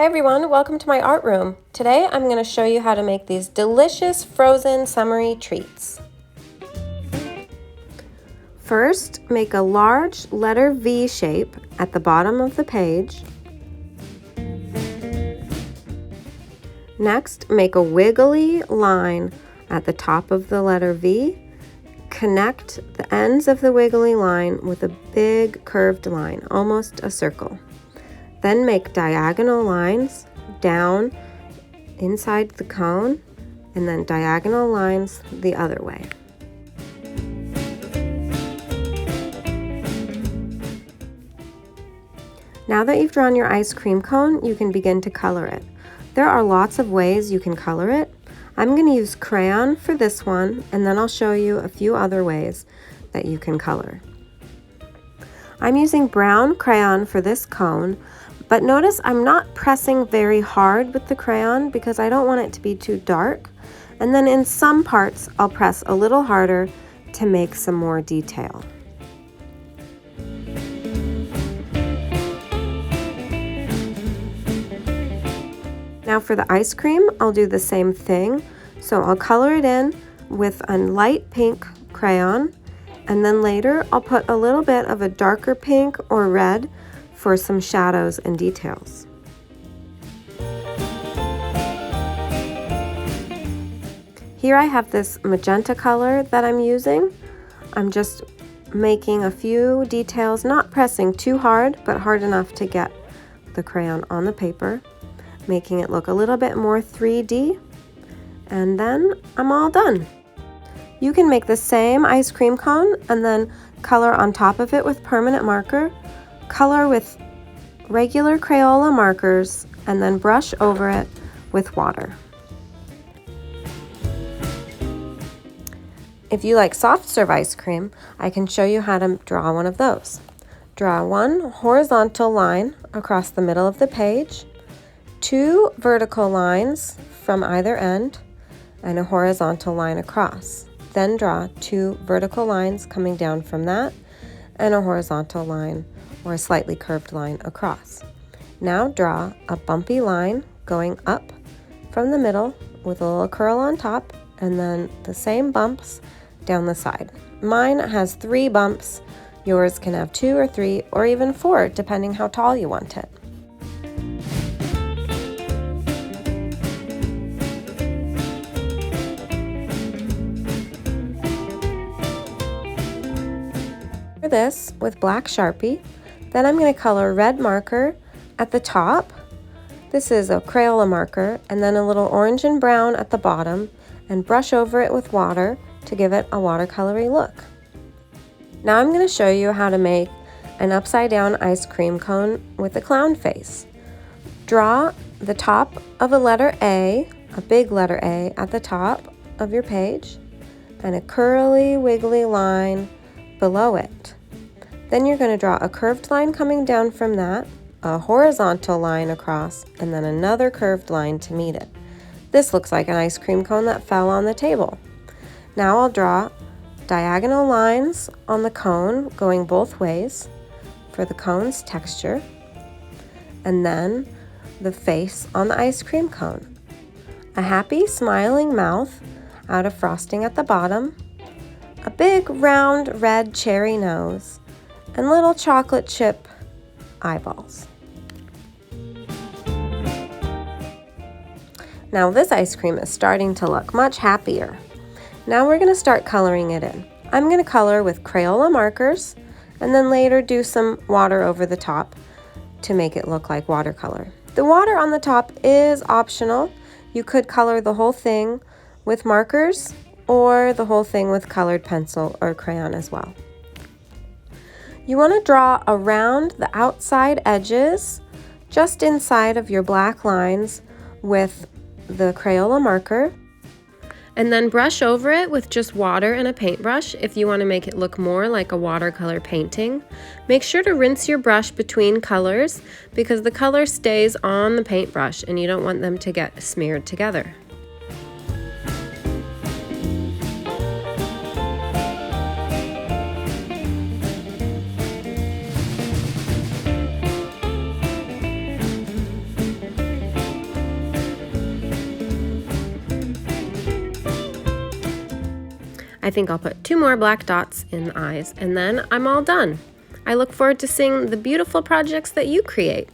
Hi everyone, welcome to my art room. Today I'm going to show you how to make these delicious frozen summery treats. First, make a large letter V shape at the bottom of the page. Next, make a wiggly line at the top of the letter V. Connect the ends of the wiggly line with a big curved line, almost a circle. Then make diagonal lines down inside the cone and then diagonal lines the other way. Now that you've drawn your ice cream cone, you can begin to color it. There are lots of ways you can color it. I'm going to use crayon for this one, and then I'll show you a few other ways that you can color. I'm using brown crayon for this cone, but notice I'm not pressing very hard with the crayon because I don't want it to be too dark. And then in some parts, I'll press a little harder to make some more detail. Now for the ice cream, I'll do the same thing. So I'll color it in with a light pink crayon, and then later I'll put a little bit of a darker pink or red for some shadows and details. Here I have this magenta color that I'm using. I'm just making a few details, not pressing too hard, but hard enough to get the crayon on the paper, making it look a little bit more 3D, and then I'm all done. You can make the same ice cream cone and then color on top of it with permanent marker, color with regular Crayola markers, and then brush over it with water. If you like soft serve ice cream, I can show you how to draw one of those. Draw one horizontal line across the middle of the page, two vertical lines from either end, and a horizontal line across. Then draw two vertical lines coming down from that, and a horizontal line or a slightly curved line across. Now draw a bumpy line going up from the middle with a little curl on top, and then the same bumps down the side. Mine has 3 bumps. Yours can have 2 or 3 or even 4, depending how tall you want it. For this with black Sharpie, then I'm going to color red marker at the top. This is a Crayola marker, and then a little orange and brown at the bottom, and brush over it with water to give it a watercolory look. Now I'm going to show you how to make an upside down ice cream cone with a clown face. Draw the top of a letter A, a big letter A at the top of your page, and a curly wiggly line below it. Then you're going to draw a curved line coming down from that, a horizontal line across, and then another curved line to meet it. This looks like an ice cream cone that fell on the table. Now I'll draw diagonal lines on the cone going both ways for the cone's texture, and then the face on the ice cream cone. A happy smiling mouth out of frosting at the bottom, a big round red cherry nose, and little chocolate chip eyeballs. Now this ice cream is starting to look much happier. Now we're going to start coloring it in. I'm going to color with Crayola markers and then later do some water over the top to make it look like watercolor. The water on the top is optional. You could color the whole thing with markers or the whole thing with colored pencil or crayon as well. You want to draw around the outside edges, just inside of your black lines with the Crayola marker, and then brush over it with just water and a paintbrush if you want to make it look more like a watercolor painting. Make sure to rinse your brush between colors because the color stays on the paintbrush and you don't want them to get smeared together. I think I'll put 2 more black dots in the eyes, and then I'm all done. I look forward to seeing the beautiful projects that you create.